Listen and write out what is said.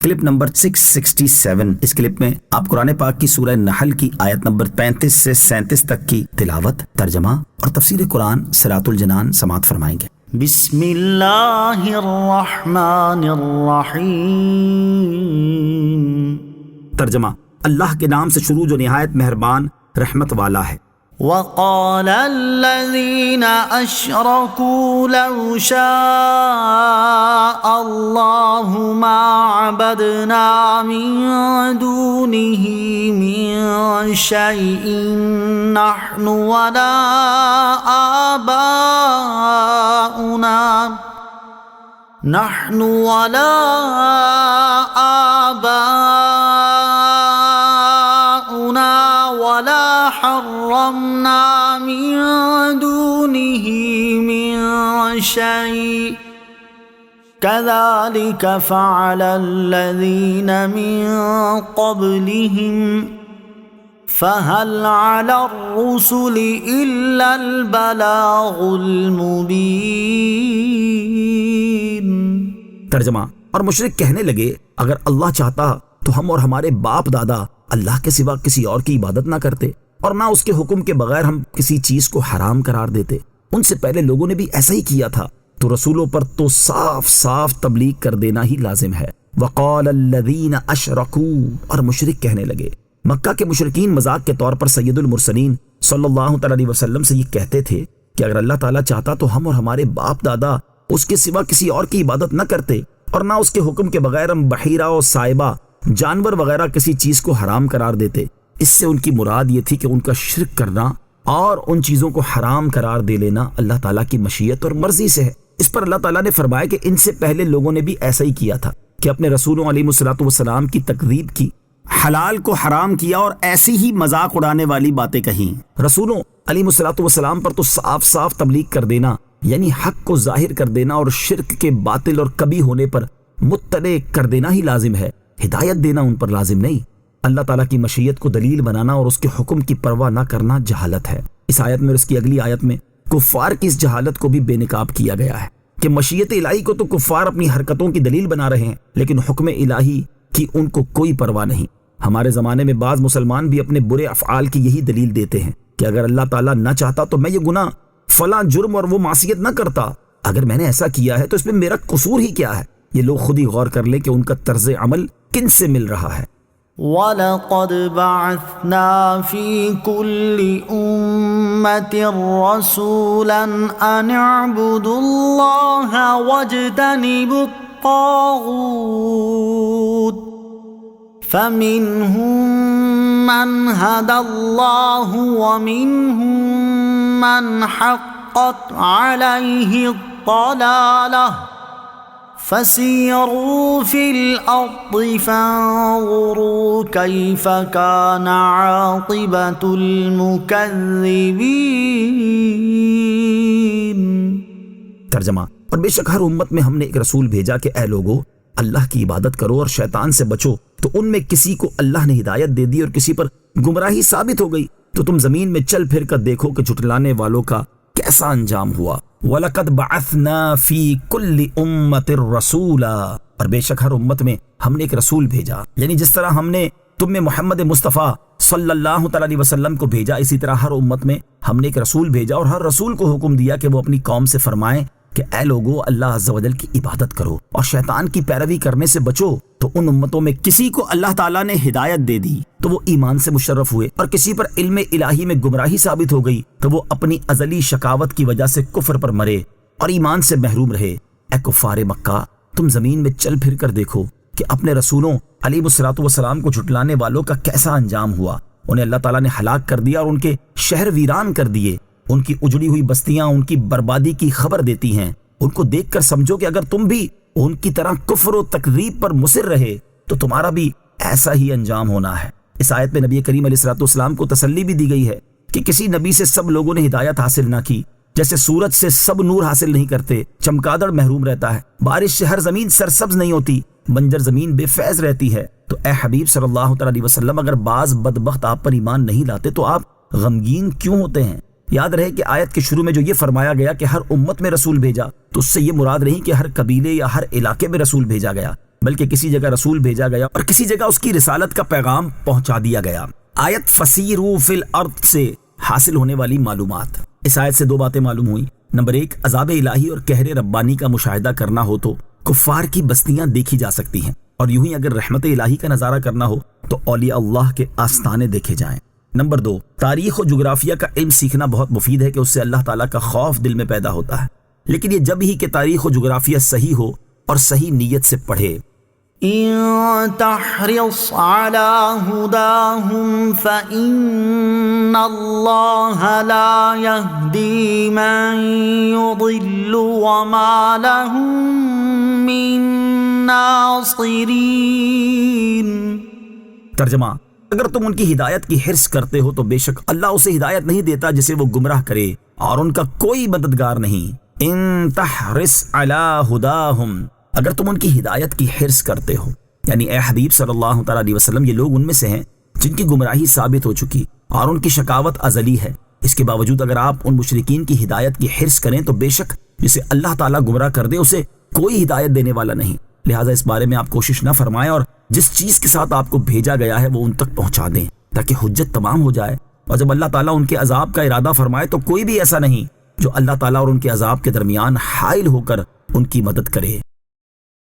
Clip number 667۔ اس clip میں آپ قرآن پاک کی سورہ نحل کی آیت نمبر 35 سے 37 تک کی تلاوت، ترجمہ اور تفسیر قرآن صراط الجنان سماعت فرمائیں گے۔ بسم اللہ الرحمن الرحیم۔ ترجمہ: اللہ کے نام سے شروع جو نہایت مہربان رحمت والا ہے۔ وقال الذين أشركوا لو شاء الله ما عبدنا من دونه من شيء نحن ولا آباؤنا ولا حرمنا من دونه من شيء كذلك فعل الذين من قبلهم فهل على الرسل إلا البلاغ المبين۔ ترجمہ: اور مشرک کہنے لگے اگر اللہ چاہتا تو ہم اور ہمارے باپ دادا اللہ کے سوا کسی اور کی عبادت نہ کرتے اور نہ اس کے حکم کے بغیر ہم کسی چیز کو حرام قرار دیتے۔ ان سے پہلے لوگوں نے بھی ایسا ہی کیا تھا، تو رسولوں پر تو صاف صاف تبلیغ کر دینا ہی لازم ہے۔ وقال الذین اشرکوا، اور مشرک کہنے لگے۔ مکہ کے مشرکین مذاق کے طور پر سید المرسلین صلی اللہ تعالی علیہ وسلم سے یہ کہتے تھے کہ اگر اللہ تعالیٰ چاہتا تو ہم اور ہمارے باپ دادا اس کے سوا کسی اور کی عبادت نہ کرتے اور نہ اس کے حکم کے بغیر ہم بحیرہ اور صائبہ جانور وغیرہ کسی چیز کو حرام قرار دیتے۔ اس سے ان کی مراد یہ تھی کہ ان کا شرک کرنا اور ان چیزوں کو حرام قرار دے لینا اللہ تعالیٰ کی مشیت اور مرضی سے ہے۔ اس پر اللہ تعالیٰ نے فرمایا کہ ان سے پہلے لوگوں نے بھی ایسا ہی کیا تھا کہ اپنے رسولوں علیہ الصلوۃ والسلام کی تکذیب کی، حلال کو حرام کیا اور ایسی ہی مذاق اڑانے والی باتیں کہیں۔ رسولوں علیہ الصلوۃ والسلام پر تو صاف صاف تبلیغ کر دینا، یعنی حق کو ظاہر کر دینا اور شرک کے باطل اور کبھی ہونے پر مطلع کر دینا ہی لازم ہے، ہدایت دینا ان پر لازم نہیں۔ اللہ تعالیٰ کی مشیت کو دلیل بنانا اور اس کے حکم کی پرواہ نہ کرنا جہالت ہے۔ اس آیت میں اور اس کی اگلی آیت میں کفار کی اس جہالت کو بھی بے نقاب کیا گیا ہے کہ مشیت الہی کو تو کفار اپنی حرکتوں کی دلیل بنا رہے ہیں، لیکن حکم الہی کی ان کو کوئی پرواہ نہیں۔ ہمارے زمانے میں بعض مسلمان بھی اپنے برے افعال کی یہی دلیل دیتے ہیں کہ اگر اللہ تعالیٰ نہ چاہتا تو میں یہ گناہ، فلاں جرم اور وہ معصیت نہ کرتا، اگر میں نے ایسا کیا ہے تو اس میں میرا قصور ہی کیا ہے۔ یہ لوگ خود ہی غور کر لیں کہ ان کا طرز عمل کن سے مل رہا ہے۔ وَلَقَدْ بَعَثْنَا فِي كُلِّ أُمَّةٍ رَسُولًا أَنِ اعْبُدُوا اللَّهَ وَاجْتَنِبُوا الطَّاغُوتَ فَمِنْهُمْ مَنْ هَدَى اللَّهُ وَمِنْهُمْ مَنْ حَقَّتْ عَلَيْهِ الضَّلَالَةُ فَسِيرُوا فِي الْأَرْضِ فَانظُرُوا كَيْفَ كَانَ عَاقِبَةُ الْمُكَذِّبِينَ۔ ترجمہ: اور بے شک ہر امت میں ہم نے ایک رسول بھیجا کہ اے لوگو اللہ کی عبادت کرو اور شیطان سے بچو، تو ان میں کسی کو اللہ نے ہدایت دے دی اور کسی پر گمراہی ثابت ہو گئی، تو تم زمین میں چل پھر کر دیکھو کہ جھٹلانے والوں کا کیسا انجام ہوا۔ وَلَقَدْ بَعَثْنَا فِي كُلِّ أُمَّةٍ رَسُولًا، اور بے شک ہر امت میں ہم نے ایک رسول بھیجا، یعنی جس طرح ہم نے تم میں محمد مصطفیٰ صلی اللہ تعالی علیہ وسلم کو بھیجا، اسی طرح ہر امت میں ہم نے ایک رسول بھیجا اور ہر رسول کو حکم دیا کہ وہ اپنی قوم سے فرمائیں کہ اے لوگو اللہ عز و جل کی عبادت کرو اور شیطان کی پیروی کرنے سے بچو۔ تو ان امتوں میں کسی کو اللہ تعالیٰ نے ہدایت دے دی تو وہ ایمان سے مشرف ہوئے، اور کسی پر علم الہی میں گمراہی ثابت ہو گئی تو وہ اپنی ازلی شقاوت کی وجہ سے کفر پر مرے اور ایمان سے محروم رہے۔ اے کفار مکہ، تم زمین میں چل پھر کر دیکھو کہ اپنے رسولوں علیہ الصلوۃ والسلام کو جھٹلانے والوں کا کیسا انجام ہوا۔ انہیں اللہ تعالیٰ نے ہلاک کر دیا اور ان کے شہر ویران کر دیے۔ ان کی اجڑی ہوئی بستیاں ان کی بربادی کی خبر دیتی ہیں۔ ان کو دیکھ کر سمجھو کہ اگر تم بھی ان کی طرح کفر و تکذیب پر مصر رہے تو تمہارا بھی ایسا ہی انجام ہونا ہے۔ اس آیت میں نبی کریم علیہ الصلوۃ والسلام کو تسلی بھی دی گئی ہے کہ کسی نبی سے سب لوگوں نے ہدایت حاصل نہ کی، جیسے سورج سے سب نور حاصل نہیں کرتے، چمگادڑ محروم رہتا ہے، بارش سے ہر زمین سرسبز نہیں ہوتی، بنجر زمین بے فیض رہتی ہے۔ تو اے حبیب صلی اللہ تعالی علیہ وسلم، اگر بعض بدبخت آپ پر ایمان نہیں لاتے تو آپ غمگین کیوں ہوتے ہیں؟ یاد رہے کہ آیت کے شروع میں جو یہ فرمایا گیا کہ ہر امت میں رسول بھیجا، تو اس سے یہ مراد نہیں کہ ہر قبیلے یا ہر علاقے میں رسول بھیجا گیا، بلکہ کسی جگہ رسول بھیجا گیا اور کسی جگہ اس کی رسالت کا پیغام پہنچا دیا گیا۔ آیت فسیروا فی الارض سے حاصل ہونے والی معلومات۔ اس آیت سے دو باتیں معلوم ہوئیں۔ نمبر 1، عذاب الہی اور قہر ربانی کا مشاہدہ کرنا ہو تو کفار کی بستیاں دیکھی جا سکتی ہیں، اور یوں ہی اگر رحمت الہی کا نظارہ کرنا ہو تو اولیاء اللہ کے آستانے دیکھے جائیں۔ نمبر 2، تاریخ و جغرافیہ کا علم سیکھنا بہت مفید ہے کہ اس سے اللہ تعالیٰ کا خوف دل میں پیدا ہوتا ہے، لیکن یہ جب ہی کہ تاریخ و جغرافیہ صحیح ہو اور صحیح نیت سے پڑھے۔ إن تحرص على هداهم فإن الله لا يهدي من يضل وما لهم من ناصرين۔ ترجمہ، اگر تم ان کی ہدایت کی حرص کرتے ہو تو بے شک اللہ اسے ہدایت نہیں دیتا جسے وہ گمراہ کرے، اور ان کا کوئی مددگار نہیں۔ ان تحرص علی ہداہم، اگر تم ان کی ہدایت کی حرص کرتے ہو، یعنی اے حبیب صلی اللہ تعالیٰ علیہ وسلم، یہ لوگ ان میں سے ہیں جن کی گمراہی ثابت ہو چکی اور ان کی شقاوت ازلی ہے۔ اس کے باوجود اگر آپ ان مشرکین کی ہدایت کی حرص کریں تو بے شک جسے اللہ تعالیٰ گمراہ کر دے اسے کوئی ہدایت دینے والا نہیں۔ لہٰذا اس بارے میں آپ کوشش نہ فرمائیں اور جس چیز کے ساتھ آپ کو بھیجا گیا ہے وہ ان تک پہنچا دیں تاکہ حجت تمام ہو جائے، اور جب اللہ تعالیٰ ان کے عذاب کا ارادہ فرمائے تو کوئی بھی ایسا نہیں جو اللہ تعالیٰ اور ان کے عذاب کے درمیان حائل ہو کر ان کی مدد کرے۔